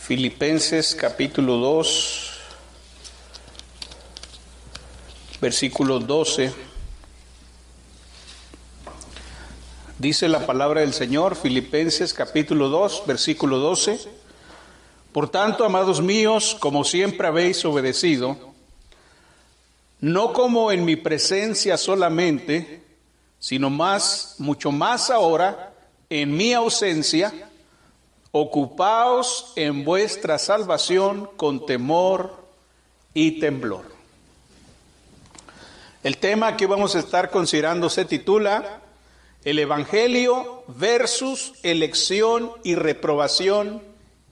Filipenses capítulo 2, versículo 12. Dice la palabra del Señor, Filipenses capítulo 2, versículo 12. Por tanto, amados míos, como siempre habéis obedecido, no como en mi presencia solamente, sino mucho más ahora, en mi ausencia, ocupaos en vuestra salvación con temor y temblor. El tema que vamos a estar considerando se titula El Evangelio versus elección y reprobación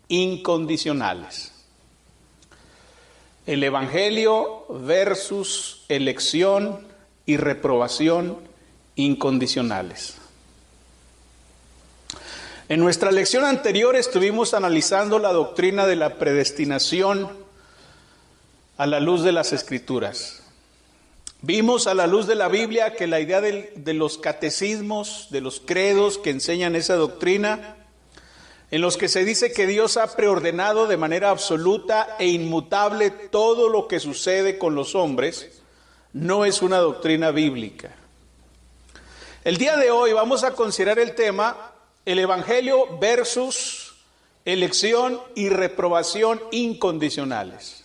incondicionales. El Evangelio versus elección y reprobación incondicionales. En nuestra lección anterior estuvimos analizando la doctrina de la predestinación a la luz de las Escrituras. Vimos a la luz de la Biblia que la idea de los catecismos, de los credos que enseñan esa doctrina, en los que se dice que Dios ha preordenado de manera absoluta e inmutable todo lo que sucede con los hombres, no es una doctrina bíblica. El día de hoy vamos a considerar el tema el Evangelio versus elección y reprobación incondicionales.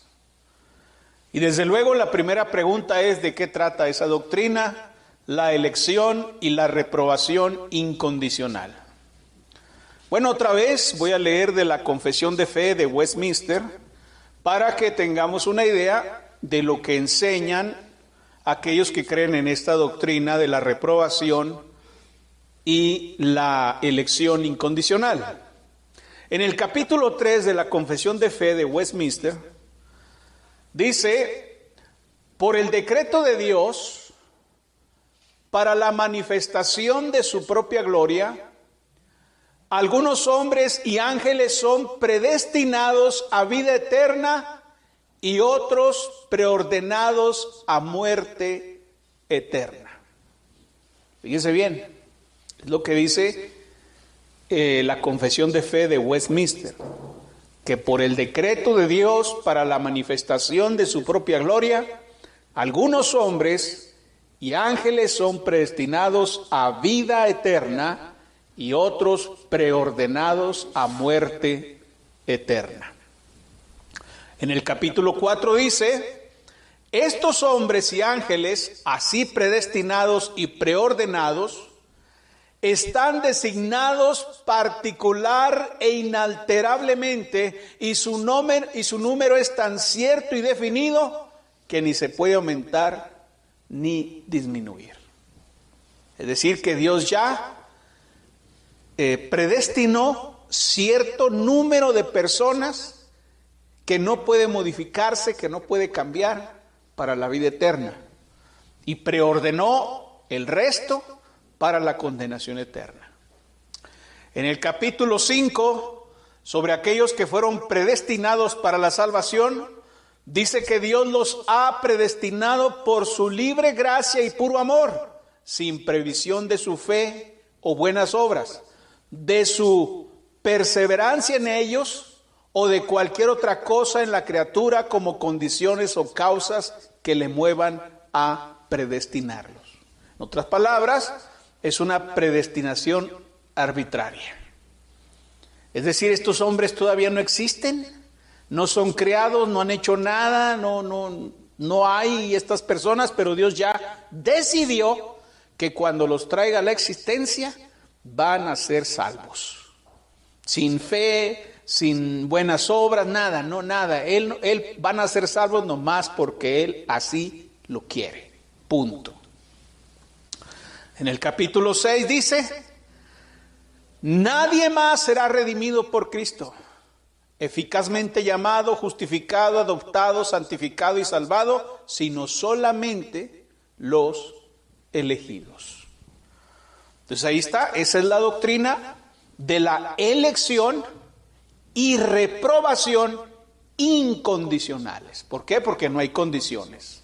Y desde luego la primera pregunta es: ¿de qué trata esa doctrina? La elección y la reprobación incondicional. Bueno, otra vez voy a leer de la Confesión de Fe de Westminster para que tengamos una idea de lo que enseñan aquellos que creen en esta doctrina de la reprobación y la elección incondicional. En el capítulo 3 de la Confesión de Fe de Westminster, dice: por el decreto de Dios, para la manifestación de su propia gloria, algunos hombres y ángeles son predestinados a vida eterna y otros preordenados a muerte eterna. Fíjense bien. Es lo que dice la Confesión de Fe de Westminster, que por el decreto de Dios para la manifestación de su propia gloria, algunos hombres y ángeles son predestinados a vida eterna y otros preordenados a muerte eterna. En el capítulo 4 dice: estos hombres y ángeles, así predestinados y preordenados, están designados particular e inalterablemente, y su número es tan cierto y definido que ni se puede aumentar ni disminuir. Es decir, que Dios ya predestinó cierto número de personas que no puede modificarse, que no puede cambiar para la vida eterna, y preordenó el resto para la condenación eterna. En el capítulo 5, sobre aquellos que fueron predestinados para la salvación, dice que Dios los ha predestinado por su libre gracia y puro amor, sin previsión de su fe o buenas obras, de su perseverancia en ellos o de cualquier otra cosa en la criatura como condiciones o causas que le muevan a predestinarlos. En otras palabras, es una predestinación arbitraria. Es decir, estos hombres todavía no existen, no son creados, no han hecho nada, no hay estas personas, pero Dios ya decidió que cuando los traiga a la existencia van a ser salvos. Sin fe, sin buenas obras, nada. Él van a ser salvos nomás porque Él así lo quiere. Punto. En el capítulo 6 dice: nadie más será redimido por Cristo, eficazmente llamado, justificado, adoptado, santificado y salvado, sino solamente los elegidos. Entonces ahí está, esa es la doctrina de la elección y reprobación incondicionales. ¿Por qué? Porque no hay condiciones.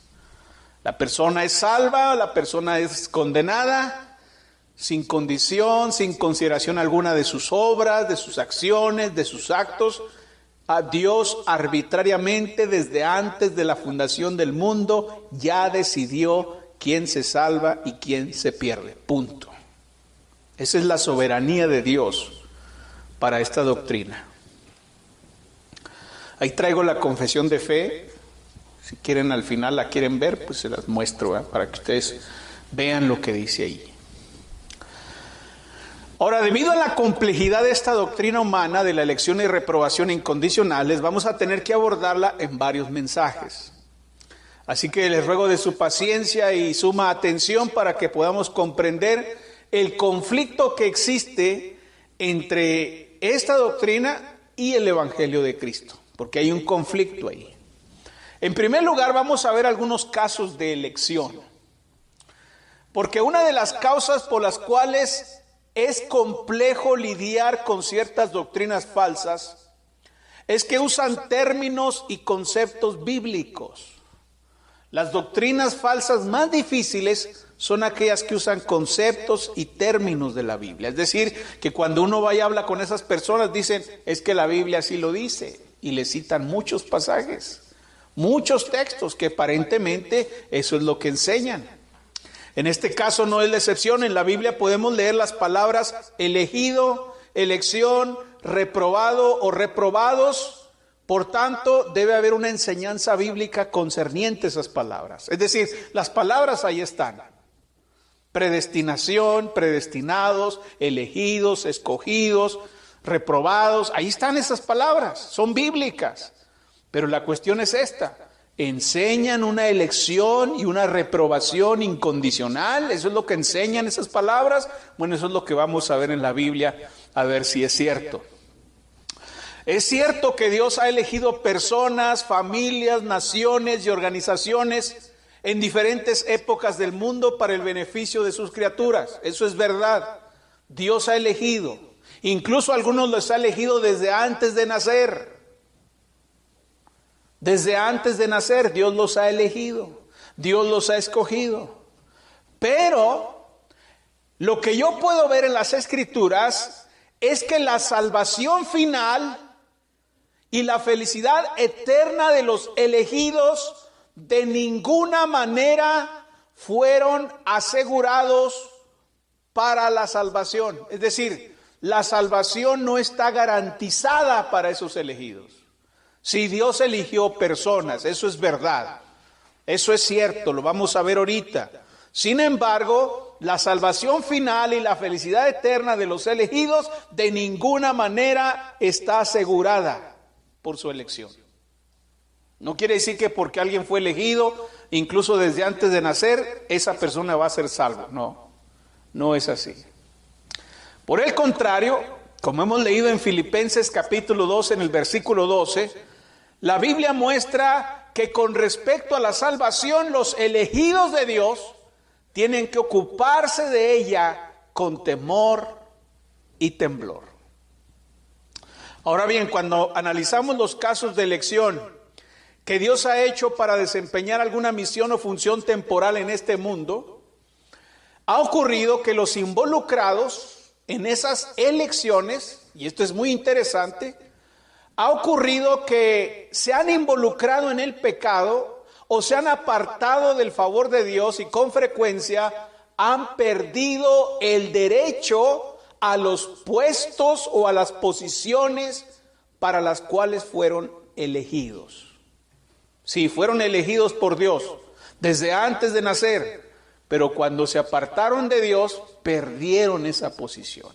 La persona es salva, la persona es condenada, sin condición, sin consideración alguna de sus obras, de sus acciones, de sus actos. A Dios arbitrariamente, desde antes de la fundación del mundo, ya decidió quién se salva y quién se pierde. Punto. Esa es la soberanía de Dios para esta doctrina. Ahí traigo la confesión de fe. Si quieren, al final la quieren ver, pues se las muestro, ¿verdad? Para que ustedes vean lo que dice ahí. Ahora, debido a la complejidad de esta doctrina humana de la elección y reprobación incondicionales, vamos a tener que abordarla en varios mensajes. Así que les ruego de su paciencia y suma atención para que podamos comprender el conflicto que existe entre esta doctrina y el Evangelio de Cristo, porque hay un conflicto ahí. En primer lugar, vamos a ver algunos casos de elección, porque una de las causas por las cuales es complejo lidiar con ciertas doctrinas falsas es que usan términos y conceptos bíblicos. Las doctrinas falsas más difíciles son aquellas que usan conceptos y términos de la Biblia. Es decir, que cuando uno va y habla con esas personas, dicen, es que la Biblia así lo dice, y le citan muchos pasajes, muchos textos que aparentemente eso es lo que enseñan. En este caso no es la excepción. En la Biblia podemos leer las palabras elegido, elección, reprobado o reprobados. Por tanto, debe haber una enseñanza bíblica concerniente a esas palabras. Es decir, las palabras ahí están. Predestinación, predestinados, elegidos, escogidos, reprobados. Ahí están esas palabras, son bíblicas. Pero la cuestión es esta: ¿enseñan una elección y una reprobación incondicional? ¿Eso es lo que enseñan esas palabras? Bueno, eso es lo que vamos a ver en la Biblia, a ver si es cierto. Es cierto que Dios ha elegido personas, familias, naciones y organizaciones en diferentes épocas del mundo para el beneficio de sus criaturas. Eso es verdad. Dios ha elegido. Incluso algunos los ha elegido desde antes de nacer. Desde antes de nacer Dios los ha elegido, Dios los ha escogido. Pero lo que yo puedo ver en las Escrituras es que la salvación final y la felicidad eterna de los elegidos de ninguna manera fueron asegurados para la salvación. Es decir, la salvación no está garantizada para esos elegidos. Si Dios eligió personas, eso es verdad, eso es cierto, lo vamos a ver ahorita. Sin embargo, la salvación final y la felicidad eterna de los elegidos de ninguna manera está asegurada por su elección. No quiere decir que porque alguien fue elegido, incluso desde antes de nacer, esa persona va a ser salvo. No, no es así. Por el contrario, como hemos leído en Filipenses capítulo 2, en el versículo 12, la Biblia muestra que con respecto a la salvación, los elegidos de Dios tienen que ocuparse de ella con temor y temblor. Ahora bien, cuando analizamos los casos de elección que Dios ha hecho para desempeñar alguna misión o función temporal en este mundo, ha ocurrido que los involucrados en esas elecciones, y esto es muy interesante, ha ocurrido que se han involucrado en el pecado o se han apartado del favor de Dios y con frecuencia han perdido el derecho a los puestos o a las posiciones para las cuales fueron elegidos. Sí, fueron elegidos por Dios desde antes de nacer, pero cuando se apartaron de Dios, perdieron esa posición.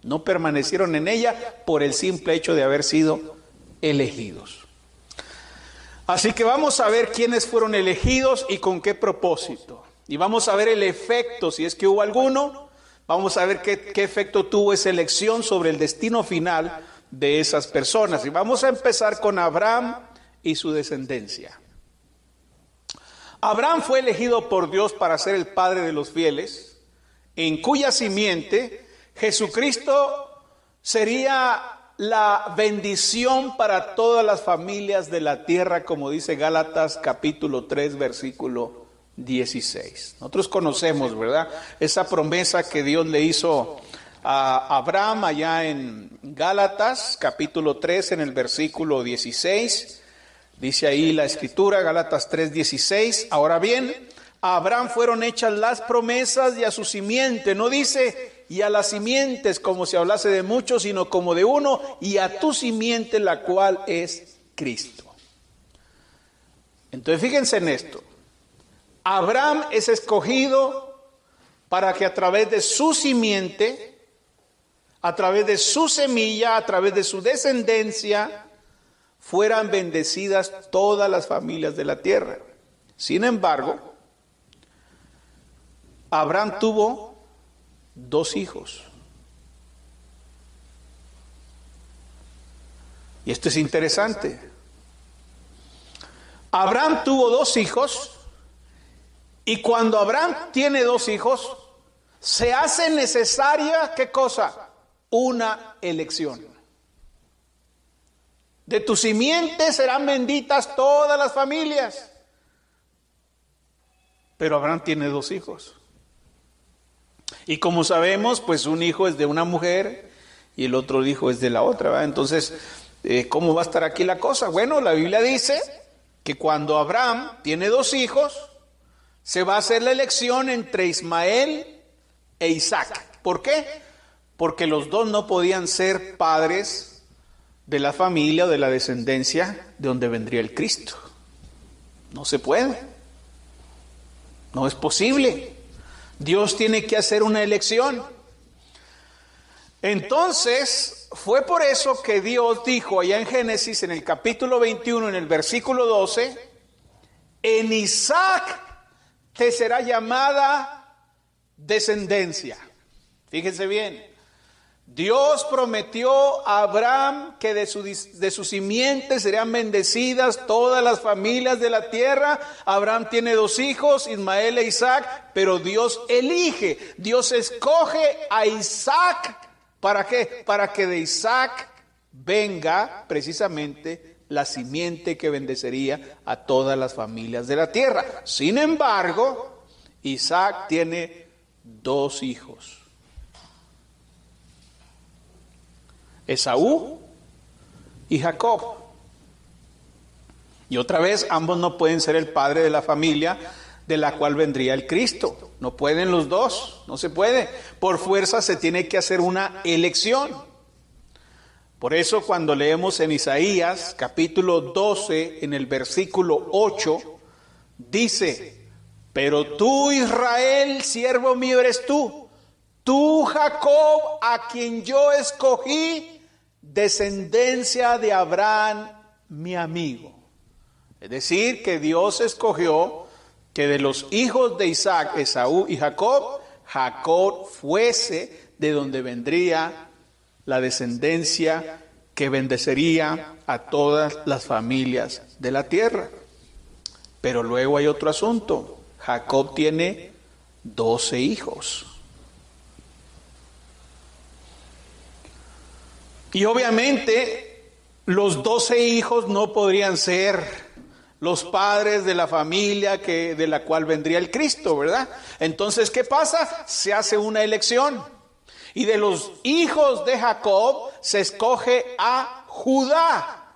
No permanecieron en ella por el simple hecho de haber sido elegidos. Así que vamos a ver quiénes fueron elegidos y con qué propósito. Y vamos a ver el efecto, si es que hubo alguno. Vamos a ver qué efecto tuvo esa elección sobre el destino final de esas personas. Y vamos a empezar con Abraham y su descendencia. Abraham fue elegido por Dios para ser el padre de los fieles, en cuya simiente Jesucristo sería la bendición para todas las familias de la tierra, como dice Gálatas capítulo 3, versículo 16. Nosotros conocemos, ¿verdad?, esa promesa que Dios le hizo a Abraham allá en Gálatas, capítulo 3, en el versículo 16. Dice ahí la escritura, Gálatas 3:16. Ahora bien, a Abraham fueron hechas las promesas y a su simiente. No dice y a las simientes como si hablase de muchos, sino como de uno, y a tu simiente, la cual es Cristo. Entonces fíjense en esto. Abraham es escogido para que a través de su simiente, a través de su semilla, a través de su descendencia, fueran bendecidas todas las familias de la tierra. Sin embargo, Abraham tuvo 2 hijos. Y esto es interesante. Abraham tuvo 2 hijos, y cuando Abraham tiene 2 hijos, se hace necesaria, ¿qué cosa? Una elección. De tu simiente serán benditas todas las familias. Pero Abraham tiene 2 hijos. Y como sabemos, pues un hijo es de una mujer y el otro hijo es de la otra, ¿verdad? Entonces, ¿cómo va a estar aquí la cosa? Bueno, la Biblia dice que cuando Abraham tiene 2 hijos, se va a hacer la elección entre Ismael e Isaac. ¿Por qué? Porque los 2 no podían ser padres de la familia o de la descendencia de donde vendría el Cristo. No se puede. No es posible. Dios tiene que hacer una elección. Entonces, fue por eso que Dios dijo allá en Génesis, en el capítulo 21, en el versículo 12, en Isaac te será llamada descendencia. Fíjense bien. Dios prometió a Abraham que de su simiente serían bendecidas todas las familias de la tierra. Abraham tiene 2 hijos, Ismael e Isaac, pero Dios elige, Dios escoge a Isaac. ¿Para qué? Para que de Isaac venga precisamente la simiente que bendecería a todas las familias de la tierra. Sin embargo, Isaac tiene 2 hijos. Esaú y Jacob. Y otra vez, ambos no pueden ser el padre de la familia de la cual vendría el Cristo. No pueden los 2, no se puede. Por fuerza se tiene que hacer una elección. Por eso cuando leemos en Isaías capítulo 12, en el versículo 8, dice: pero tú, Israel, siervo mío eres tú Jacob, a quien yo escogí, descendencia de Abraham, mi amigo. Es decir, que Dios escogió que de los hijos de Isaac, Esaú y Jacob, Jacob fuese de donde vendría la descendencia que bendecería a todas las familias de la tierra. Pero luego hay otro asunto. Jacob tiene 12 hijos. Y obviamente los 12 hijos no podrían ser los padres de la familia de la cual vendría el Cristo, ¿verdad? Entonces, ¿qué pasa? Se hace una elección. Y de los hijos de Jacob se escoge a Judá.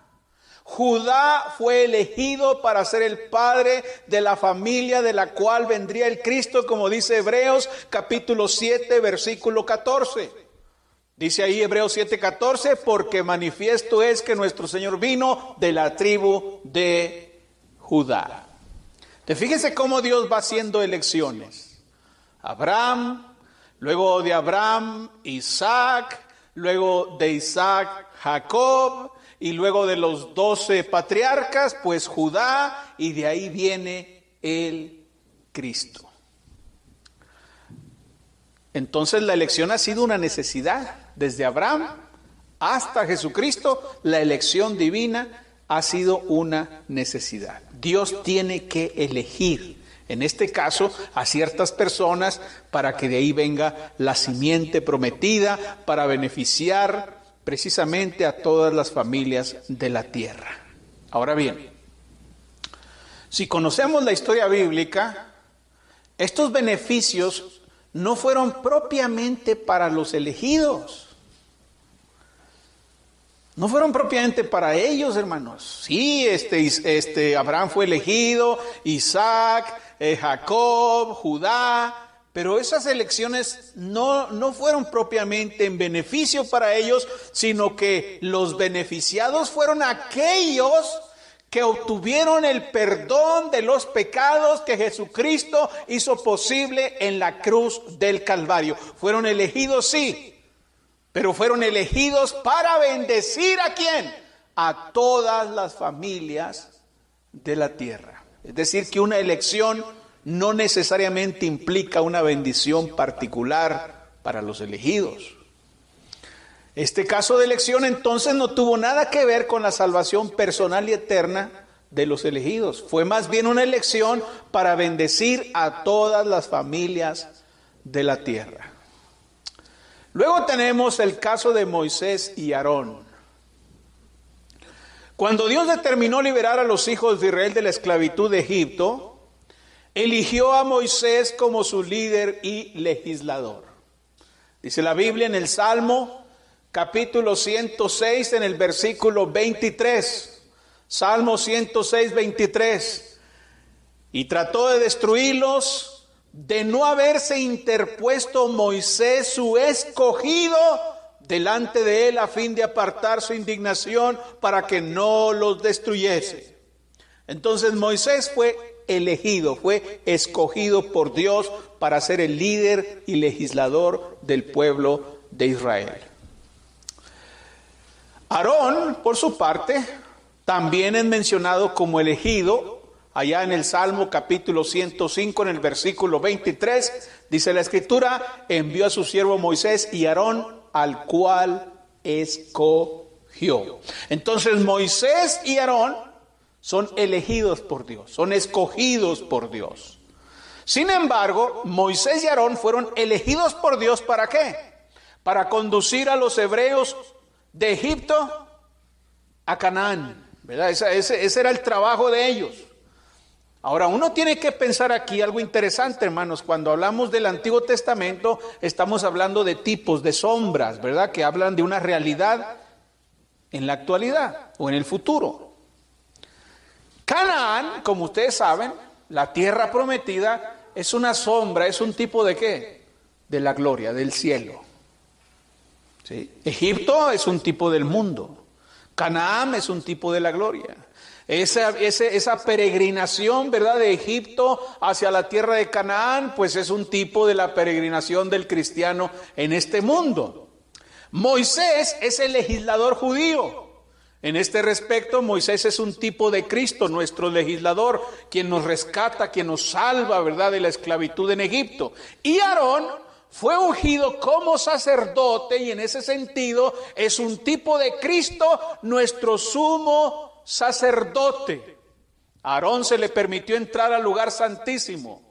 Judá fue elegido para ser el padre de la familia de la cual vendría el Cristo, como dice Hebreos capítulo 7, versículo 14. Dice ahí Hebreos 7:14, porque manifiesto es que nuestro Señor vino de la tribu de Judá. Entonces, fíjense cómo Dios va haciendo elecciones. Abraham, luego de Abraham, Isaac, luego de Isaac, Jacob, y luego de los 12 patriarcas, pues Judá, y de ahí viene el Cristo. Entonces la elección ha sido una necesidad. Desde Abraham hasta Jesucristo, la elección divina ha sido una necesidad. Dios tiene que elegir, en este caso, a ciertas personas para que de ahí venga la simiente prometida para beneficiar precisamente a todas las familias de la tierra. Ahora bien, si conocemos la historia bíblica, estos beneficios no fueron propiamente para los elegidos. No fueron propiamente para ellos, hermanos. Sí, Abraham fue elegido, Isaac, Jacob, Judá, pero esas elecciones no fueron propiamente en beneficio para ellos, sino que los beneficiados fueron aquellos que obtuvieron el perdón de los pecados que Jesucristo hizo posible en la cruz del Calvario. Fueron elegidos, sí, pero fueron elegidos para bendecir ¿a quién? A todas las familias de la tierra. Es decir, que una elección no necesariamente implica una bendición particular para los elegidos. Este caso de elección entonces no tuvo nada que ver con la salvación personal y eterna de los elegidos. Fue más bien una elección para bendecir a todas las familias de la tierra. Luego tenemos el caso de Moisés y Aarón. Cuando Dios determinó liberar a los hijos de Israel de la esclavitud de Egipto, eligió a Moisés como su líder y legislador. Dice la Biblia en el Salmo capítulo 106 en el versículo 23. Salmo 106, 23. Y trató de destruirlos, de no haberse interpuesto Moisés, su escogido, delante de él a fin de apartar su indignación para que no los destruyese. Entonces Moisés fue elegido, fue escogido por Dios para ser el líder y legislador del pueblo de Israel. Aarón, por su parte, también es mencionado como elegido. Allá en el Salmo capítulo 105, en el versículo 23, dice la Escritura: envió a su siervo Moisés y Aarón, al cual escogió. Entonces Moisés y Aarón son elegidos por Dios, son escogidos por Dios. Sin embargo, Moisés y Aarón fueron elegidos por Dios, ¿para qué? Para conducir a los hebreos de Egipto a Canaán, ¿verdad? Ese era el trabajo de ellos. Ahora, uno tiene que pensar aquí algo interesante, hermanos. Cuando hablamos del Antiguo Testamento, estamos hablando de tipos, de sombras, ¿verdad? Que hablan de una realidad en la actualidad o en el futuro. Canaán, como ustedes saben, la tierra prometida, es una sombra, es un tipo de ¿qué? De la gloria, del cielo. ¿Sí? Egipto es un tipo del mundo. Canaán es un tipo de la gloria. Esa peregrinación, ¿verdad?, de Egipto hacia la tierra de Canaán, pues es un tipo de la peregrinación del cristiano en este mundo. Moisés es el legislador judío. En este respecto, Moisés es un tipo de Cristo, nuestro legislador, quien nos rescata, quien nos salva, ¿verdad?, de la esclavitud en Egipto. Y Aarón fue ungido como sacerdote, y en ese sentido es un tipo de Cristo, nuestro sumo sacerdote. A Aarón se le permitió entrar al lugar santísimo,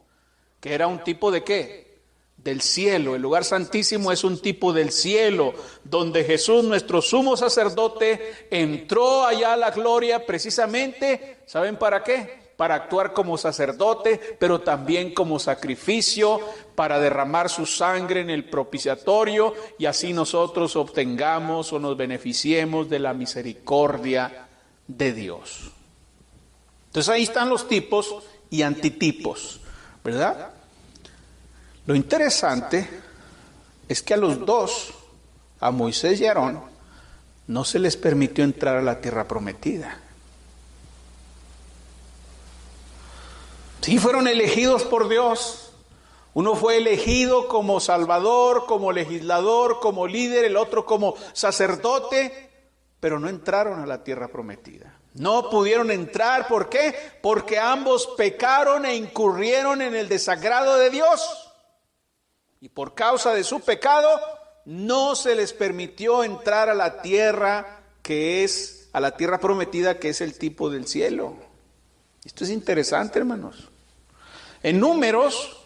que era un tipo de ¿qué? Del cielo. El lugar santísimo es un tipo del cielo, donde Jesús, nuestro sumo sacerdote, entró allá a la gloria precisamente, ¿saben para qué? Para actuar como sacerdote, pero también como sacrificio, para derramar su sangre en el propiciatorio, y así nosotros obtengamos o nos beneficiemos de la misericordia de Dios. Entonces ahí están los tipos y antitipos, ¿verdad? Lo interesante es que a los dos, a Moisés y a Aarón, no se les permitió entrar a la tierra prometida. Sí, fueron elegidos por Dios. Uno fue elegido como salvador, como legislador, como líder, el otro como sacerdote, pero no entraron a la tierra prometida. No pudieron entrar, ¿por qué? Porque ambos pecaron e incurrieron en el desagrado de Dios. Y por causa de su pecado, no se les permitió entrar a la tierra a la tierra prometida, que es el tipo del cielo. Esto es interesante, hermanos. En Números,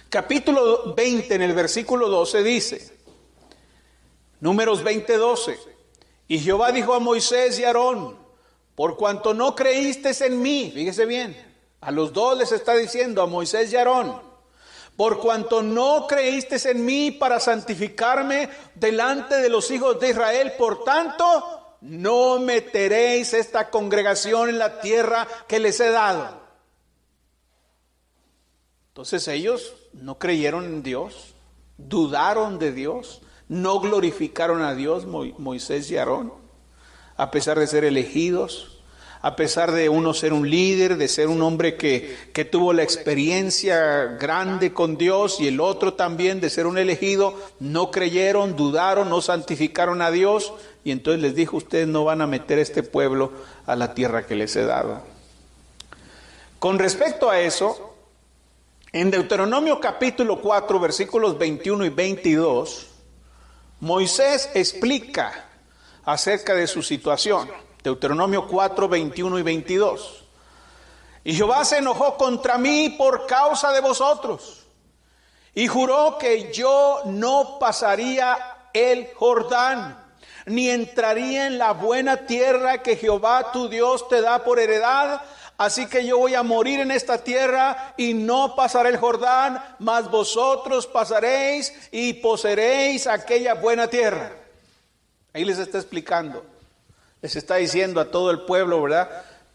capítulo 20, en el versículo 12, dice, Números 20, 12, y Jehová dijo a Moisés y a Aarón: por cuanto no creísteis en mí, fíjese bien, a los dos les está diciendo, a Moisés y a Aarón, por cuanto no creísteis en mí para santificarme delante de los hijos de Israel, por tanto, no meteréis esta congregación en la tierra que les he dado. Entonces ellos no creyeron en Dios, dudaron de Dios, no glorificaron a Dios, Moisés y Aarón, a pesar de ser elegidos. A pesar de uno ser un líder, de ser un hombre que tuvo la experiencia grande con Dios, y el otro también de ser un elegido, no creyeron, dudaron, no santificaron a Dios, y entonces les dijo: ustedes no van a meter este pueblo a la tierra que les he dado. Con respecto a eso, en Deuteronomio capítulo 4, versículos 21 y 22, Moisés explica acerca de su situación. Deuteronomio 4, 21 y 22. Y Jehová se enojó contra mí por causa de vosotros, y juró que yo no pasaría el Jordán, ni entraría en la buena tierra que Jehová tu Dios te da por heredad. Así que yo voy a morir en esta tierra y no pasaré el Jordán, mas vosotros pasaréis y poseeréis aquella buena tierra. Ahí les está explicando. Les está diciendo a todo el pueblo, ¿verdad?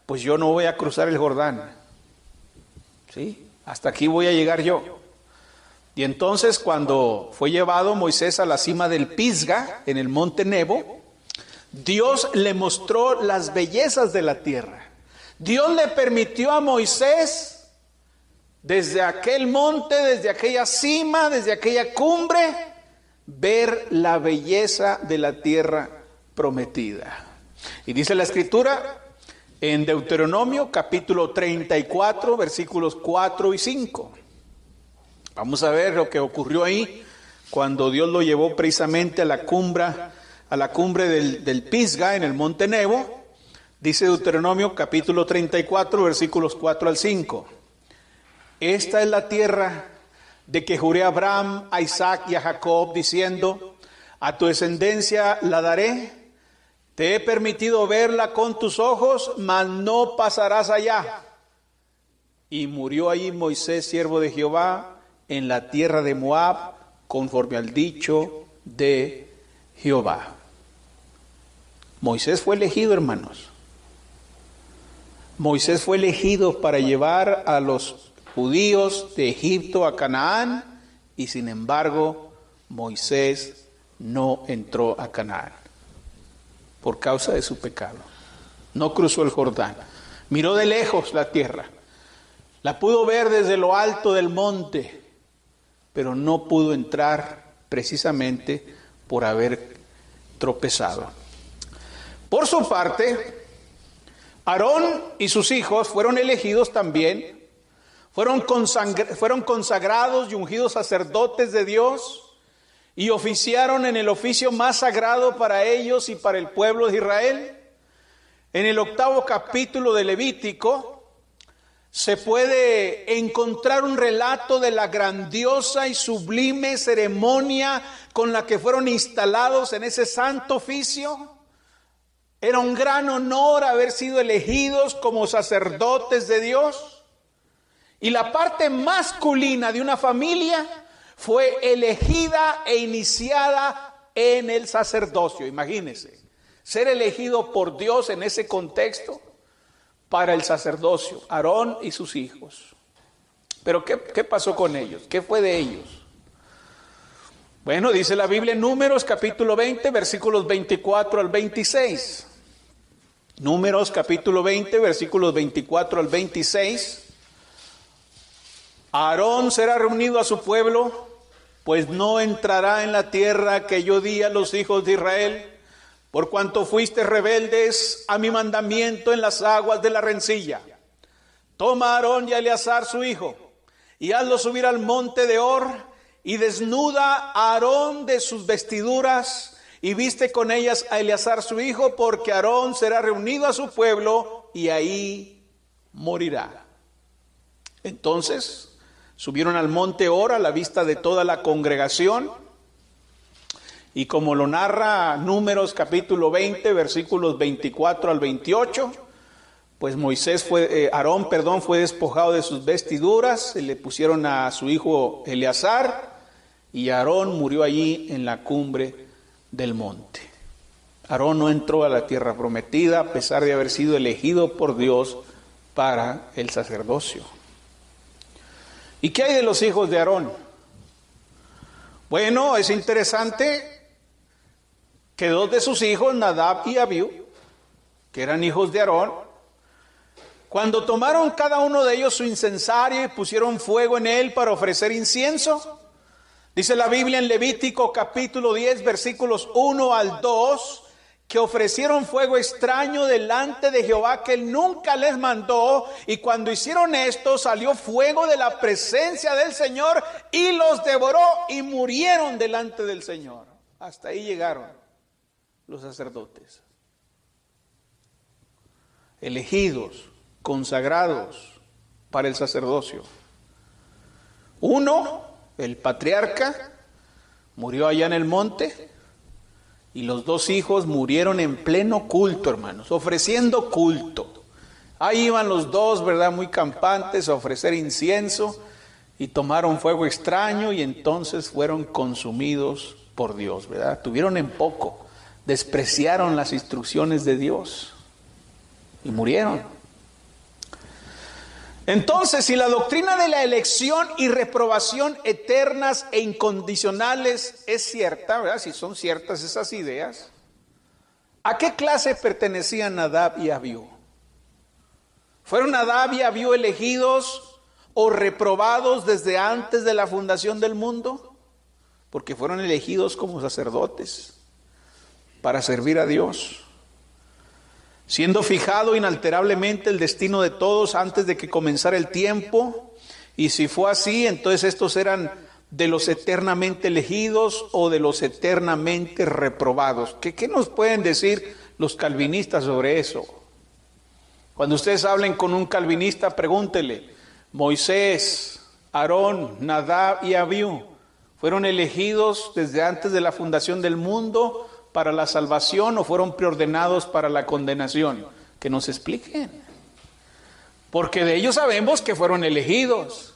Pues yo no voy a cruzar el Jordán. ¿Sí? Hasta aquí voy a llegar yo. Y entonces cuando fue llevado Moisés a la cima del Pisga, en el monte Nebo, Dios le mostró las bellezas de la tierra. Dios le permitió a Moisés, desde aquel monte, desde aquella cima, desde aquella cumbre, ver la belleza de la tierra prometida. Y dice la Escritura en Deuteronomio capítulo 34, versículos 4 y 5. Vamos a ver lo que ocurrió ahí cuando Dios lo llevó precisamente a la cumbre del Pisga en el monte Nebo. Dice Deuteronomio capítulo 34, versículos 4 al 5. Esta es la tierra de que juré a Abraham, a Isaac y a Jacob, diciendo: a tu descendencia la daré. Te he permitido verla con tus ojos, mas no pasarás allá. Y murió allí Moisés, siervo de Jehová, en la tierra de Moab, conforme al dicho de Jehová. Moisés fue elegido, hermanos. Moisés fue elegido para llevar a los judíos de Egipto a Canaán, y sin embargo, Moisés no entró a Canaán por causa de su pecado. No cruzó el Jordán. Miró de lejos la tierra. La pudo ver desde lo alto del monte, pero no pudo entrar precisamente por haber tropezado. Por su parte, Aarón y sus hijos fueron elegidos también, fueron consagrados y ungidos sacerdotes de Dios, y oficiaron en el oficio más sagrado para ellos y para el pueblo de Israel. En el 8º capítulo de Levítico se puede encontrar un relato de la grandiosa y sublime ceremonia con la que fueron instalados en ese santo oficio. Era un gran honor haber sido elegidos como sacerdotes de Dios. Y la parte masculina de una familia fue elegida e iniciada en el sacerdocio. Imagínense, ser elegido por Dios en ese contexto para el sacerdocio, Aarón y sus hijos. Pero ¿qué pasó con ellos? ¿Qué fue de ellos? Bueno, dice la Biblia en Números capítulo 20, versículos 24 al 26. Números capítulo 20, versículos 24 al 26. Aarón será reunido a su pueblo, pues no entrará en la tierra que yo di a los hijos de Israel, por cuanto fuiste rebeldes a mi mandamiento en las aguas de la rencilla. Toma a Aarón y a Eleazar su hijo, y hazlo subir al monte de Hor, y desnuda a Aarón de sus vestiduras, y viste con ellas a Eleazar su hijo, porque Aarón será reunido a su pueblo, y ahí morirá. Entonces subieron al monte Hor a la vista de toda la congregación, y como lo narra Números capítulo 20, versículos 24 al 28, pues Aarón fue despojado de sus vestiduras, se le pusieron a su hijo Eleazar, y Aarón murió allí en la cumbre del monte. Aarón no entró a la tierra prometida a pesar de haber sido elegido por Dios para el sacerdocio. ¿Y qué hay de los hijos de Aarón? Bueno, es interesante que dos de sus hijos, Nadab y Abiú, que eran hijos de Aarón, cuando tomaron cada uno de ellos su incensario y pusieron fuego en él para ofrecer incienso, dice la Biblia en Levítico capítulo 10, versículos 1 al 2, que ofrecieron fuego extraño delante de Jehová que él nunca les mandó, y cuando hicieron esto salió fuego de la presencia del Señor y los devoró y murieron delante del Señor. Hasta ahí llegaron los sacerdotes, elegidos, consagrados para el sacerdocio. Uno, el patriarca, murió allá en el monte, y los dos hijos murieron en pleno culto, hermanos, ofreciendo culto. Ahí iban los dos, ¿verdad?, muy campantes a ofrecer incienso, y tomaron fuego extraño y entonces fueron consumidos por Dios, ¿verdad? Tuvieron en poco, despreciaron las instrucciones de Dios y murieron. Entonces, si la doctrina de la elección y reprobación eternas e incondicionales es cierta, ¿verdad?, si son ciertas esas ideas, ¿a qué clase pertenecían Nadab y Abiú? ¿Fueron Nadab y Abiú elegidos o reprobados desde antes de la fundación del mundo? Porque fueron elegidos como sacerdotes para servir a Dios, siendo fijado inalterablemente el destino de todos antes de que comenzara el tiempo. Y si fue así, entonces estos eran de los eternamente elegidos o de los eternamente reprobados. ¿Qué nos pueden decir los calvinistas sobre eso? Cuando ustedes hablen con un calvinista, pregúntele: Moisés, Aarón, Nadab y Abiú, ¿fueron elegidos desde antes de la fundación del mundo para la salvación o fueron preordenados para la condenación? Que nos expliquen. Porque de ellos sabemos que fueron elegidos,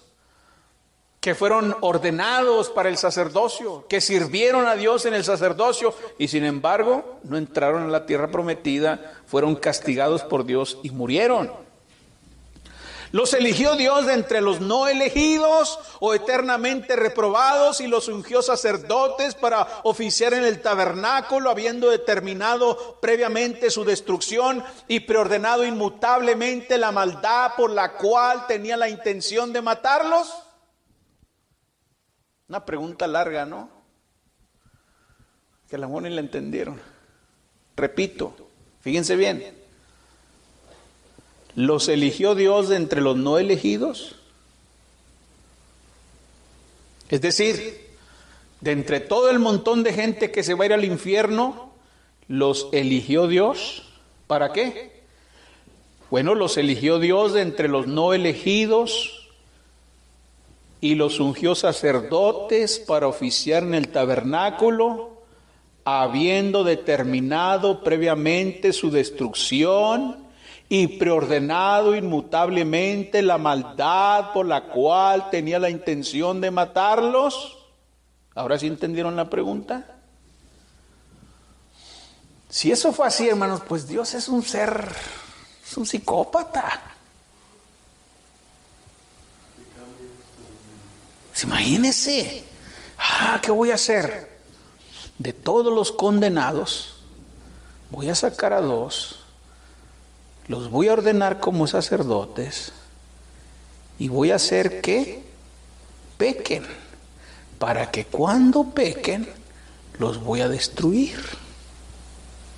que fueron ordenados para el sacerdocio, que sirvieron a Dios en el sacerdocio y sin embargo no entraron a la tierra prometida, fueron castigados por Dios y murieron. Los eligió Dios de entre los no elegidos o eternamente reprobados y los ungió sacerdotes para oficiar en el tabernáculo, habiendo determinado previamente su destrucción y preordenado inmutablemente la maldad por la cual tenía la intención de matarlos. Una pregunta larga, ¿no? Que a lo mejor ni la entendieron. Repito, fíjense bien. ¿Los eligió Dios de entre los no elegidos? Es decir, de entre todo el montón de gente que se va a ir al infierno, ¿los eligió Dios? ¿Para qué? Bueno, los eligió Dios de entre los no elegidos y los ungió sacerdotes para oficiar en el tabernáculo, habiendo determinado previamente su destrucción y preordenado inmutablemente la maldad por la cual tenía la intención de matarlos. ¿Ahora sí entendieron la pregunta? Si eso fue así, hermanos, pues Dios es un ser, es un psicópata. Imagínense, ¿qué voy a hacer? De todos los condenados, voy a sacar a dos, los voy a ordenar como sacerdotes y voy a hacer que pequen, para que cuando pequen los voy a destruir.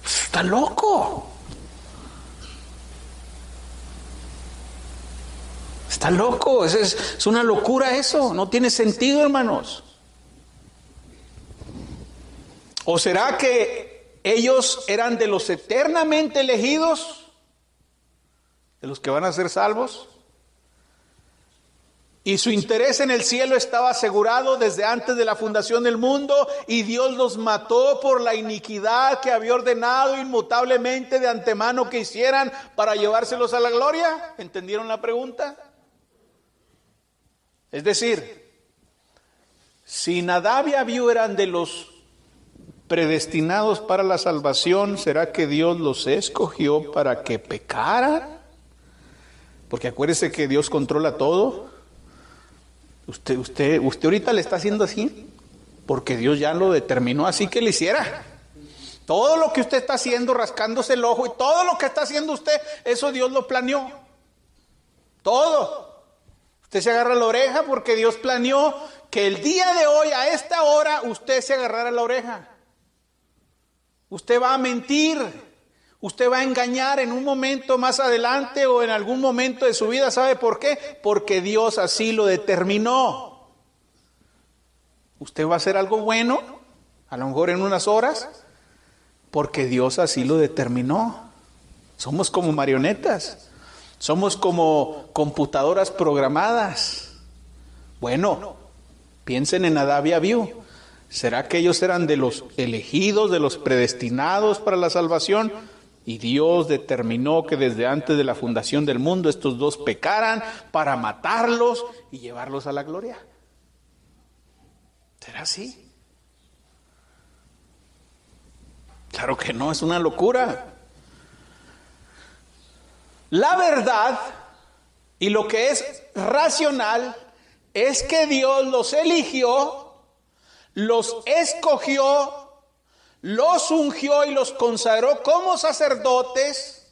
Está loco. Está loco, es una locura eso, no tiene sentido, hermanos. ¿O será que ellos eran de los eternamente elegidos, de los que van a ser salvos? Y su interés en el cielo estaba asegurado desde antes de la fundación del mundo, y Dios los mató por la iniquidad que había ordenado inmutablemente de antemano que hicieran para llevárselos a la gloria. ¿Entendieron la pregunta? Es decir, si Nadab y Abiú eran de los predestinados para la salvación, ¿será que Dios los escogió para que pecaran? Porque acuérdese que Dios controla todo. Usted ahorita le está haciendo así porque Dios ya lo determinó así que le hiciera. Todo lo que usted está haciendo, rascándose el ojo, y todo lo que está haciendo usted, eso Dios lo planeó. Todo. Usted se agarra la oreja porque Dios planeó que el día de hoy, a esta hora, usted se agarrara la oreja. Usted va a mentir, usted va a engañar en un momento más adelante o en algún momento de su vida. ¿Sabe por qué? Porque Dios así lo determinó. Usted va a hacer algo bueno, a lo mejor en unas horas, porque Dios así lo determinó. Somos como marionetas, somos como computadoras programadas. Bueno, piensen en Nadab y Abiú. ¿Será que ellos eran de los elegidos, de los predestinados para la salvación? Y Dios determinó que desde antes de la fundación del mundo estos dos pecaran para matarlos y llevarlos a la gloria. ¿Será así? Claro que no, es una locura. La verdad y lo que es racional es que Dios los eligió, los escogió, los ungió y los consagró como sacerdotes,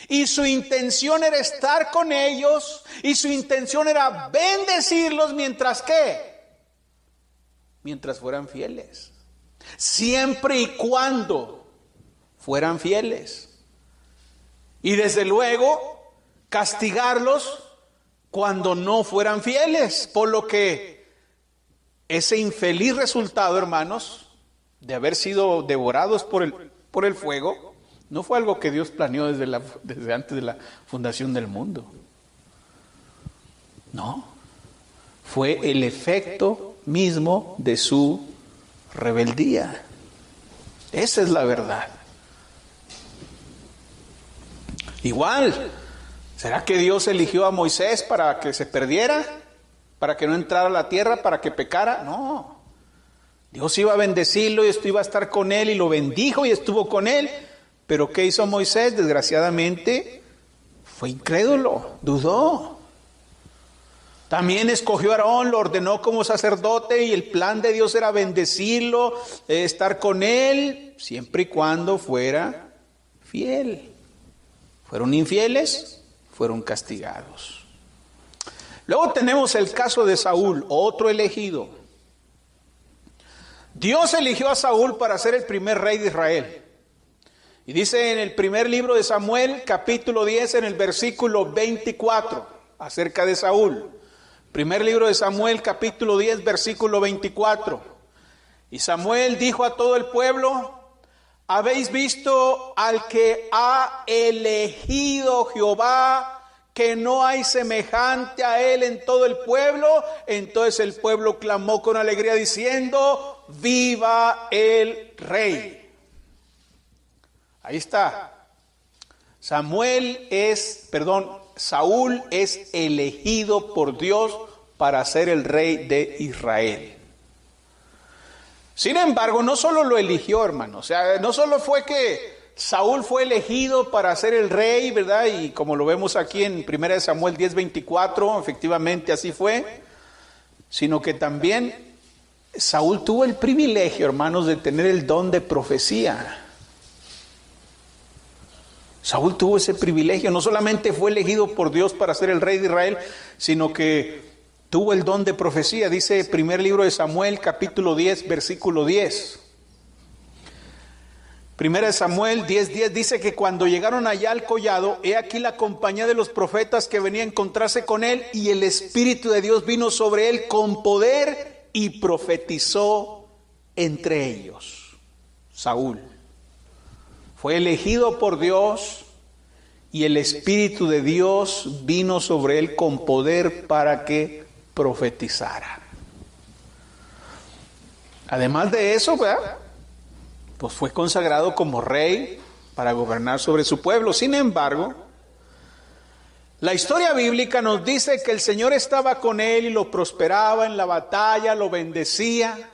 y su intención era estar con ellos, y su intención era bendecirlos mientras fueran fieles, siempre y cuando fueran fieles, y desde luego castigarlos cuando no fueran fieles, por lo que ese infeliz resultado, hermanos, de haber sido devorados por el fuego, no fue algo que Dios planeó desde antes de la fundación del mundo. No, fue el efecto mismo de su rebeldía. Esa es la verdad. Igual, ¿será que Dios eligió a Moisés para que se perdiera? ¿Para que no entrara a la tierra? ¿Para que pecara? No. Dios iba a bendecirlo y esto iba a estar con él, y lo bendijo y estuvo con él. Pero ¿qué hizo Moisés? Desgraciadamente fue incrédulo, dudó. También escogió a Aarón, lo ordenó como sacerdote, y el plan de Dios era bendecirlo, estar con él, siempre y cuando fuera fiel. Fueron infieles, fueron castigados. Luego tenemos el caso de Saúl, otro elegido. Dios eligió a Saúl para ser el primer rey de Israel. Y dice en el primer libro de Samuel, capítulo 10, en el versículo 24, acerca de Saúl. Primer libro de Samuel, capítulo 10, versículo 24. Y Samuel dijo a todo el pueblo: ¿habéis visto al que ha elegido Jehová, que no hay semejante a él en todo el pueblo? Entonces el pueblo clamó con alegría diciendo: ¡viva el rey! Ahí está. Saúl es elegido por Dios para ser el rey de Israel. Sin embargo, no solo lo eligió, hermano. O sea, no solo fue que Saúl fue elegido para ser el rey, ¿verdad? Y como lo vemos aquí en 1 Samuel 10:24, efectivamente así fue. Sino que también Saúl tuvo el privilegio, hermanos, de tener el don de profecía. Saúl tuvo ese privilegio. No solamente fue elegido por Dios para ser el rey de Israel, sino que tuvo el don de profecía. Dice primer libro de Samuel, capítulo 10, versículo 10. Primera de Samuel 10:10 dice que cuando llegaron allá al collado, he aquí la compañía de los profetas que venía a encontrarse con él, y el Espíritu de Dios vino sobre él con poder y profetizó entre ellos. Saúl fue elegido por Dios y el Espíritu de Dios vino sobre él con poder para que profetizara. Además de eso, ¿verdad?, pues fue consagrado como rey para gobernar sobre su pueblo. Sin embargo, la historia bíblica nos dice que el Señor estaba con él y lo prosperaba en la batalla, lo bendecía.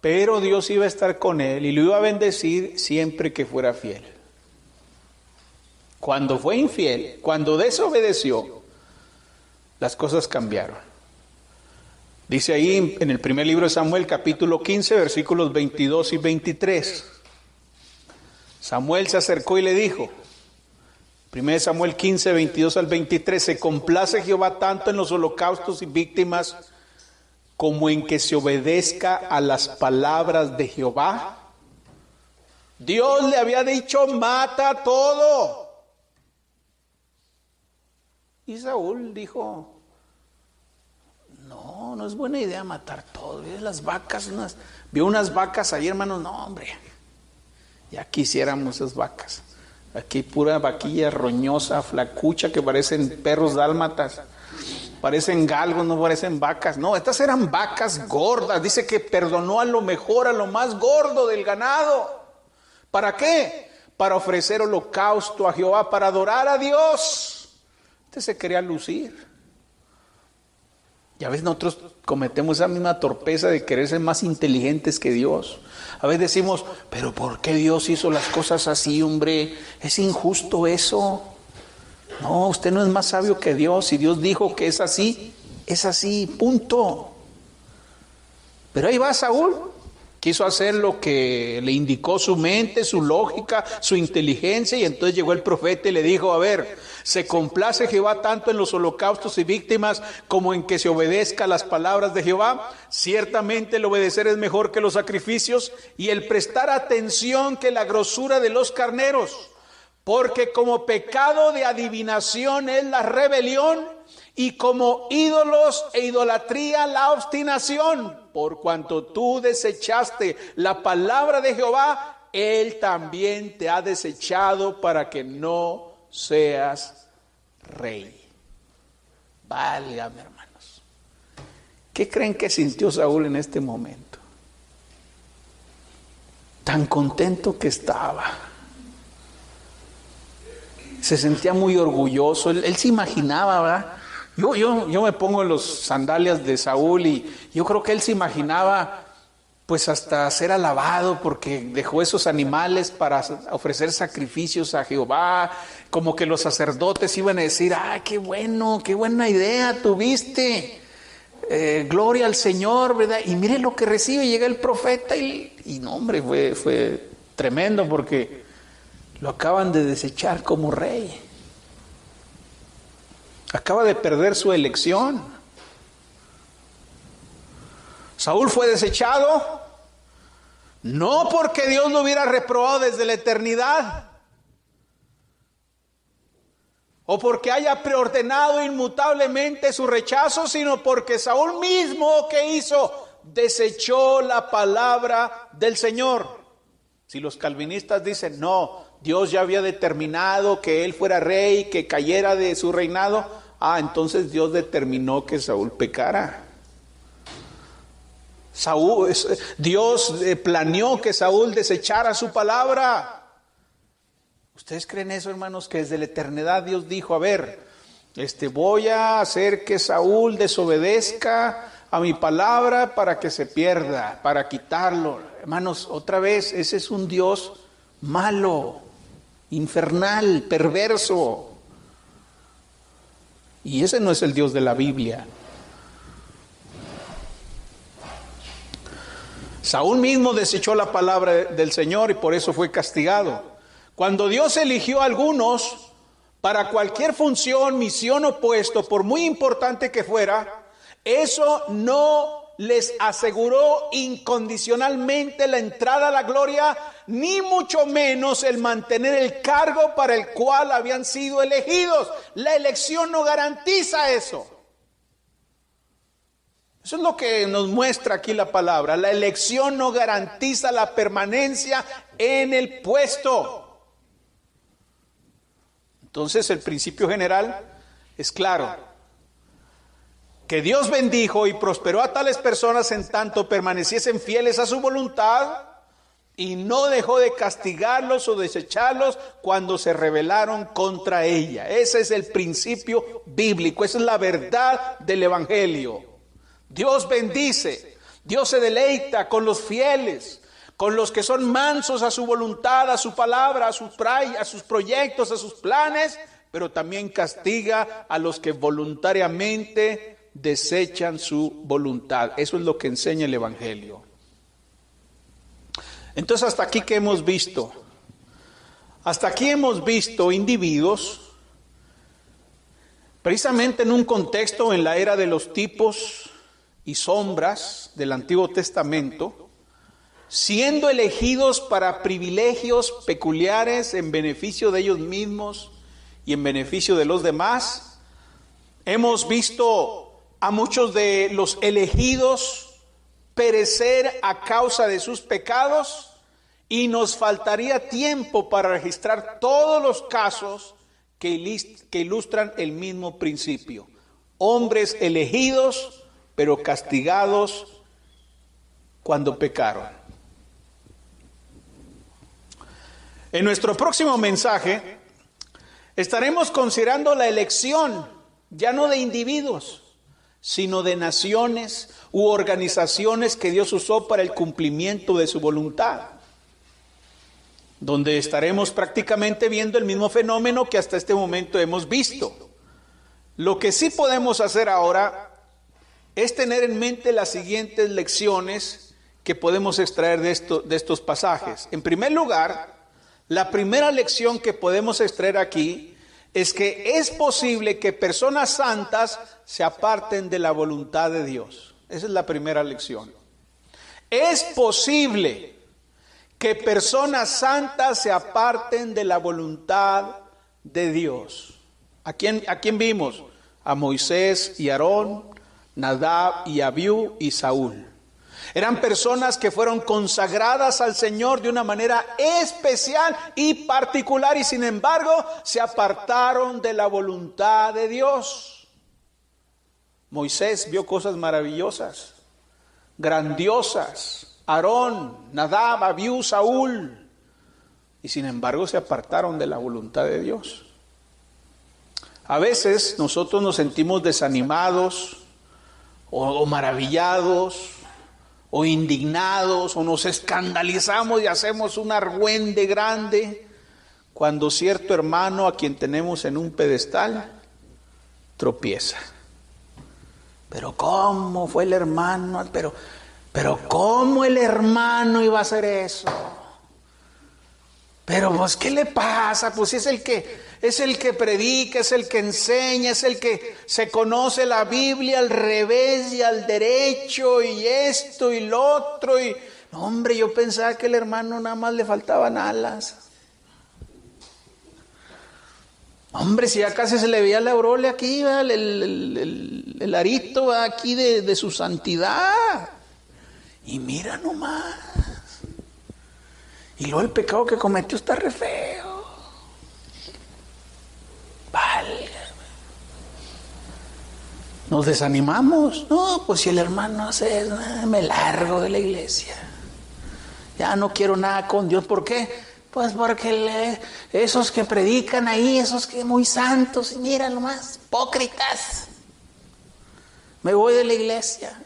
Pero Dios iba a estar con él y lo iba a bendecir siempre que fuera fiel. Cuando fue infiel, cuando desobedeció, las cosas cambiaron. Dice ahí en el primer libro de Samuel, capítulo 15, versículos 22 y 23. Samuel se acercó y le dijo, 1 Samuel 15, 22 al 23, ¿se complace Jehová tanto en los holocaustos y víctimas como en que se obedezca a las palabras de Jehová? Dios le había dicho, mata todo. Y Saúl dijo, no es buena idea matar todo. Las vacas, vio unas vacas ahí, hermanos, no hombre, ya quisiéramos esas vacas. Aquí pura vaquilla roñosa, flacucha, que parecen perros dálmatas. Parecen galgos, no parecen vacas. No, estas eran vacas gordas. Dice que perdonó a lo mejor, a lo más gordo del ganado. ¿Para qué? Para ofrecer holocausto a Jehová, para adorar a Dios. Este se quería lucir. Y a veces nosotros cometemos esa misma torpeza de querer ser más inteligentes que Dios. A veces decimos, pero ¿por qué Dios hizo las cosas así, hombre? Es injusto eso. No, usted no es más sabio que Dios. Si Dios dijo que es así, punto. Pero ahí va Saúl. Quiso hacer lo que le indicó su mente, su lógica, su inteligencia, y entonces llegó el profeta y le dijo, a ver, ¿se complace Jehová tanto en los holocaustos y víctimas como en que se obedezca a las palabras de Jehová? Ciertamente el obedecer es mejor que los sacrificios y el prestar atención que la grosura de los carneros. Porque como pecado de adivinación es la rebelión, y como ídolos e idolatría la obstinación. Por cuanto tú desechaste la palabra de Jehová, Él también te ha desechado para que no seas rey. Válgame, hermanos. ¿Qué creen que sintió Saúl en este momento? Tan contento que estaba. Se sentía muy orgulloso. Él se imaginaba, ¿verdad? Yo me pongo en los sandalias de Saúl y yo creo que él se imaginaba pues hasta ser alabado porque dejó esos animales para ofrecer sacrificios a Jehová, como que los sacerdotes iban a decir, qué bueno, qué buena idea tuviste, gloria al Señor, ¿verdad? Y mire lo que recibe, llega el profeta y no, hombre, fue tremendo porque lo acaban de desechar como rey. Acaba de perder su elección. Saúl fue desechado, no porque Dios lo hubiera reprobado desde la eternidad, o porque haya preordenado inmutablemente su rechazo, sino porque Saúl mismo, ¿qué hizo? Desechó la palabra del Señor. Si los calvinistas dicen, no, Dios ya había determinado que él fuera rey, que cayera de su reinado, entonces Dios determinó que Saúl pecara. Dios planeó que Saúl desechara su palabra. ¿Ustedes creen eso, hermanos? Que desde la eternidad Dios dijo, a ver, voy a hacer que Saúl desobedezca a mi palabra para que se pierda, para quitarlo. Hermanos, otra vez, ese es un Dios malo, infernal, perverso. Y ese no es el Dios de la Biblia. Saúl mismo desechó la palabra del Señor y por eso fue castigado. Cuando Dios eligió a algunos para cualquier función, misión o puesto, por muy importante que fuera, eso no les aseguró incondicionalmente la entrada a la gloria, ni mucho menos el mantener el cargo para el cual habían sido elegidos. La elección no garantiza eso. Eso es lo que nos muestra aquí la palabra. La elección no garantiza la permanencia en el puesto. Entonces el principio general es claro, que Dios bendijo y prosperó a tales personas en tanto permaneciesen fieles a su voluntad, y no dejó de castigarlos o desecharlos cuando se rebelaron contra ella. Ese es el principio bíblico, esa es la verdad del Evangelio. Dios bendice, Dios se deleita con los fieles, con los que son mansos a su voluntad, a su palabra, a sus proyectos, a sus planes, pero también castiga a los que voluntariamente desechan su voluntad. Eso es lo que enseña el Evangelio. Entonces, hasta aquí, ¿qué hemos visto? Hasta aquí hemos visto individuos, precisamente en un contexto en la era de los tipos y sombras del Antiguo Testamento, siendo elegidos para privilegios peculiares en beneficio de ellos mismos y en beneficio de los demás. Hemos visto a muchos de los elegidos perecer a causa de sus pecados, y nos faltaría tiempo para registrar todos los casos que ilustran el mismo principio. Hombres elegidos, pero castigados cuando pecaron. En nuestro próximo mensaje estaremos considerando la elección, ya no de individuos, sino de naciones u organizaciones que Dios usó para el cumplimiento de su voluntad, donde estaremos prácticamente viendo el mismo fenómeno que hasta este momento hemos visto. Lo que sí podemos hacer ahora es tener en mente las siguientes lecciones que podemos extraer de estos pasajes. En primer lugar, la primera lección que podemos extraer aquí es que es posible que personas santas se aparten de la voluntad de Dios. Esa es la primera lección. Es posible que personas santas se aparten de la voluntad de Dios. ¿A quién vimos? A Moisés y Aarón, Nadab y Abiú y Saúl. Eran personas que fueron consagradas al Señor de una manera especial y particular, y sin embargo se apartaron de la voluntad de Dios. Moisés vio cosas maravillosas, grandiosas. Aarón, Nadab, Abiú, Saúl, y sin embargo se apartaron de la voluntad de Dios. A veces nosotros nos sentimos desanimados o maravillados o indignados, o nos escandalizamos y hacemos un argüende grande cuando cierto hermano a quien tenemos en un pedestal tropieza. Pero ¿cómo fue el hermano? Pero ¿cómo el hermano iba a hacer eso? Pero pues ¿qué le pasa? Pues es el que predica, es el que enseña, es el que se conoce la Biblia al revés y al derecho, y esto y lo otro. Y no, hombre, yo pensaba que el hermano nada más le faltaban alas. Hombre, si ya casi se le veía la aureola aquí, el arito aquí de su santidad. Y mira nomás. Y luego el pecado que cometió está re feo. Válgame. Nos desanimamos. No, pues si el hermano hace eso, me largo de la iglesia. Ya no quiero nada con Dios. ¿Por qué? Pues porque esos que predican ahí, esos que muy santos, y mira nomás, hipócritas. Me voy de la iglesia.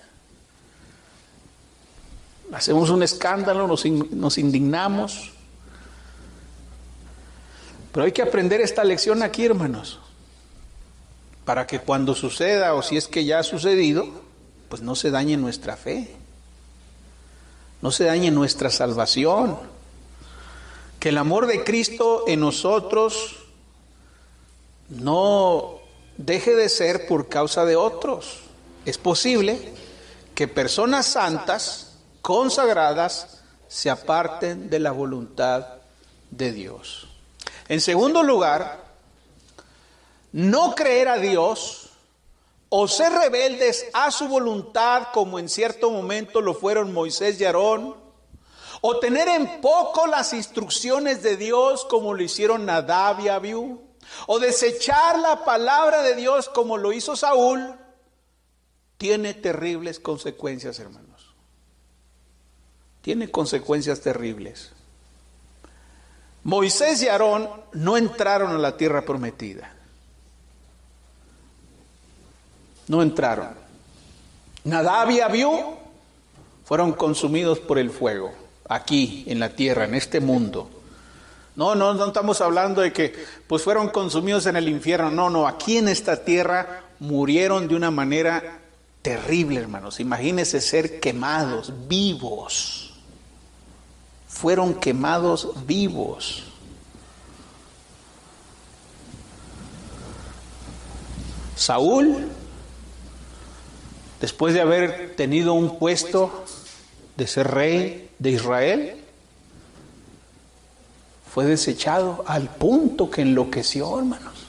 Hacemos un escándalo, nos indignamos. Pero hay que aprender esta lección aquí, hermanos, para que cuando suceda, o si es que ya ha sucedido, pues no se dañe nuestra fe, no se dañe nuestra salvación. Que el amor de Cristo en nosotros no deje de ser por causa de otros. Es posible que personas santas, consagradas, se aparten de la voluntad de Dios. En segundo lugar, no creer a Dios o ser rebeldes a su voluntad, como en cierto momento lo fueron Moisés y Aarón, o tener en poco las instrucciones de Dios, como lo hicieron Nadab y Abiú, o desechar la palabra de Dios como lo hizo Saúl, tiene terribles consecuencias, hermanos. Tiene consecuencias terribles. Moisés y Aarón no entraron a la tierra prometida. No entraron. Nadab y Abiú fueron consumidos por el fuego, aquí en la tierra, en este mundo. No estamos hablando de que pues fueron consumidos en el infierno. No, aquí en esta tierra murieron de una manera terrible, hermanos. Imagínense ser quemados vivos. Fueron quemados vivos. Saúl, después de haber tenido un puesto de ser rey de Israel, fue desechado al punto que enloqueció, hermanos.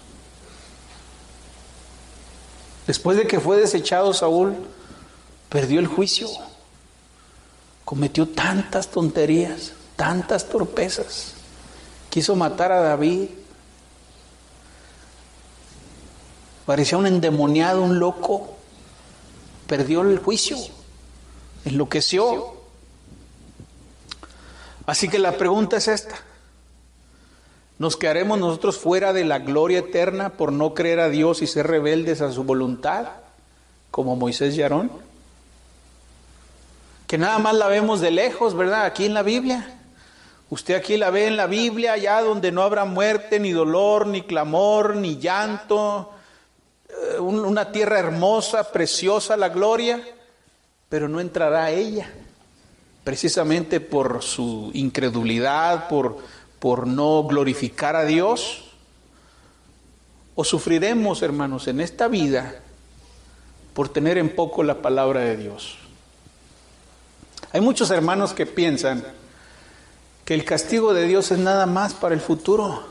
Después de que fue desechado Saúl, perdió el juicio. Cometió tantas tonterías, tantas torpezas. Quiso matar a David. Parecía un endemoniado, un loco. Perdió el juicio. Enloqueció. Así que la pregunta es esta. ¿Nos quedaremos nosotros fuera de la gloria eterna por no creer a Dios y ser rebeldes a su voluntad, como Moisés y Aarón? Que nada más la vemos de lejos, ¿verdad? Aquí en la Biblia. Usted aquí la ve en la Biblia, allá donde no habrá muerte, ni dolor, ni clamor, ni llanto. Una tierra hermosa, preciosa, la gloria, pero no entrará a ella. Precisamente por su incredulidad, por no glorificar a Dios. O sufriremos, hermanos, en esta vida por tener en poco la palabra de Dios. Hay muchos hermanos que piensan que el castigo de Dios es nada más para el futuro,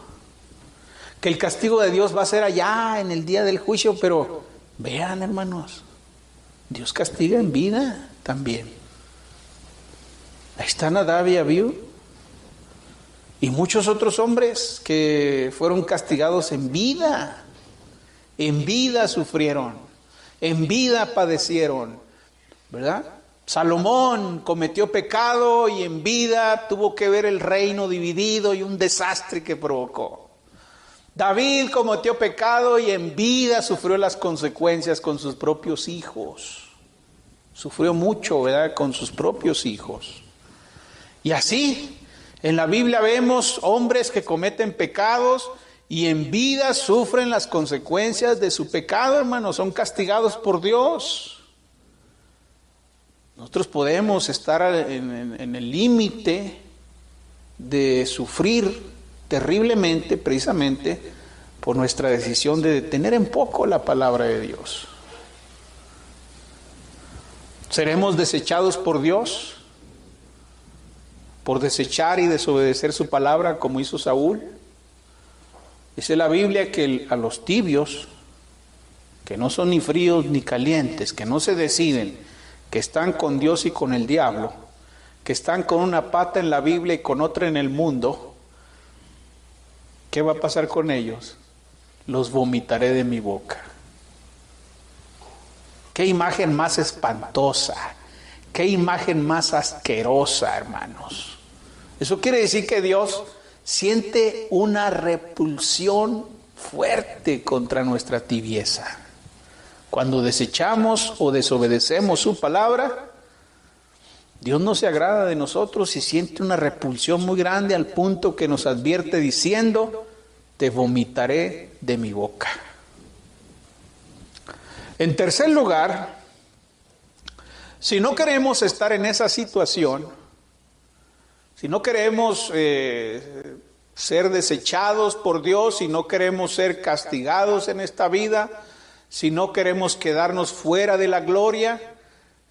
que el castigo de Dios va a ser allá en el día del juicio, pero vean, hermanos, Dios castiga en vida también. Ahí está Nadab y Abiú y muchos otros hombres que fueron castigados en vida sufrieron, en vida padecieron, ¿verdad? Salomón cometió pecado y en vida tuvo que ver el reino dividido y un desastre que provocó. David cometió pecado y en vida sufrió las consecuencias con sus propios hijos. Sufrió mucho, ¿verdad? Con sus propios hijos. Y así, en la Biblia vemos hombres que cometen pecados y en vida sufren las consecuencias de su pecado, hermanos. Son castigados por Dios. Nosotros podemos estar en el límite de sufrir terriblemente, precisamente por nuestra decisión de tener en poco la palabra de Dios. ¿Seremos desechados por Dios? Por desechar y desobedecer su palabra como hizo Saúl. Dice la Biblia que a los tibios, que no son ni fríos ni calientes, que no se deciden, que están con Dios y con el diablo, que están con una pata en la Biblia y con otra en el mundo, ¿qué va a pasar con ellos? Los vomitaré de mi boca. Qué imagen más espantosa, qué imagen más asquerosa, hermanos. Eso quiere decir que Dios siente una repulsión fuerte contra nuestra tibieza. Cuando desechamos o desobedecemos su palabra, Dios no se agrada de nosotros y siente una repulsión muy grande al punto que nos advierte diciendo, te vomitaré de mi boca. En tercer lugar, si no queremos estar en esa situación, si no queremos ser desechados por Dios, si no queremos ser castigados en esta vida, si no queremos quedarnos fuera de la gloria,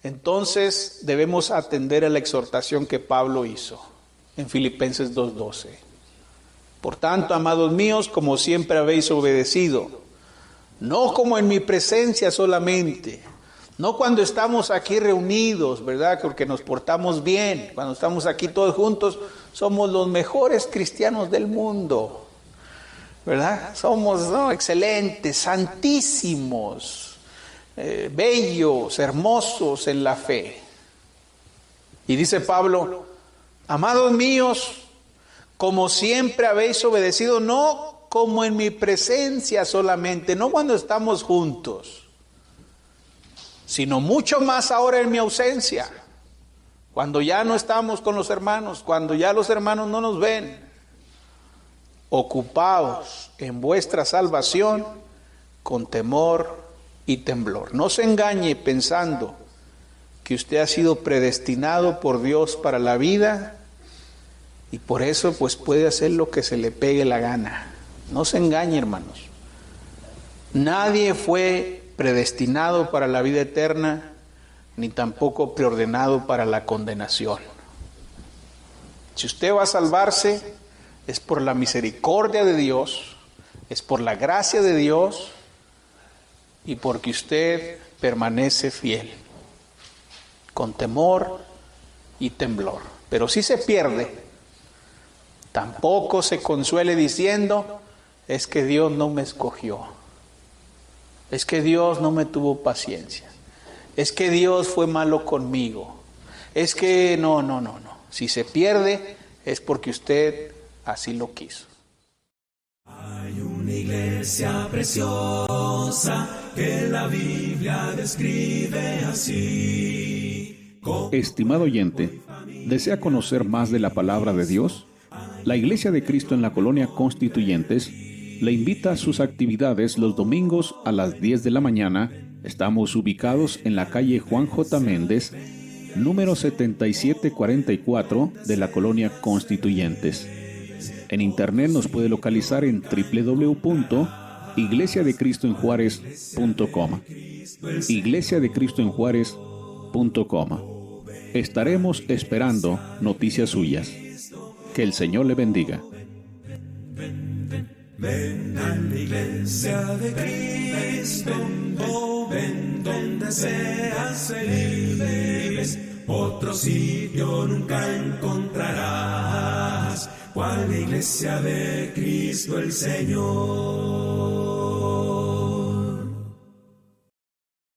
entonces debemos atender a la exhortación que Pablo hizo en Filipenses 2:12. Por tanto, amados míos, como siempre habéis obedecido, no como en mi presencia solamente, no cuando estamos aquí reunidos, ¿verdad? Porque nos portamos bien, cuando estamos aquí todos juntos, somos los mejores cristianos del mundo, ¿verdad? Somos excelentes, santísimos, bellos, hermosos en la fe. Y dice Pablo, amados míos, como siempre habéis obedecido, no como en mi presencia solamente, no cuando estamos juntos, sino mucho más ahora en mi ausencia, cuando ya no estamos con los hermanos, cuando ya los hermanos no nos ven. Ocupaos en vuestra salvación con temor y temblor. No se engañe pensando que usted ha sido predestinado por Dios para la vida y por eso pues puede hacer lo que se le pegue la gana. No se engañe, hermanos. Nadie fue predestinado para la vida eterna, ni tampoco preordenado para la condenación. Si usted va a salvarse, es por la misericordia de Dios, es por la gracia de Dios y porque usted permanece fiel, con temor y temblor. Pero si se pierde, tampoco se consuele diciendo, es que Dios no me escogió, es que Dios no me tuvo paciencia, es que Dios fue malo conmigo, es que no. Si se pierde es porque usted así lo quiso. Hay una iglesia preciosa que la Biblia describe así. Estimado oyente, ¿desea conocer más de la palabra de Dios? La Iglesia de Cristo en la Colonia Constituyentes le invita a sus actividades los domingos a las 10 de la mañana. Estamos ubicados en la calle Juan J. Méndez, número 7744 de la Colonia Constituyentes. En internet nos puede localizar en www.iglesiadecristoenjuarez.com. iglesiadecristoenjuarez.com. Estaremos esperando noticias suyas. Que el Señor le bendiga. Ven a la iglesia de Cristo, ven donde seas feliz. Otro sitio nunca encontrarás, cual la iglesia de Cristo el Señor.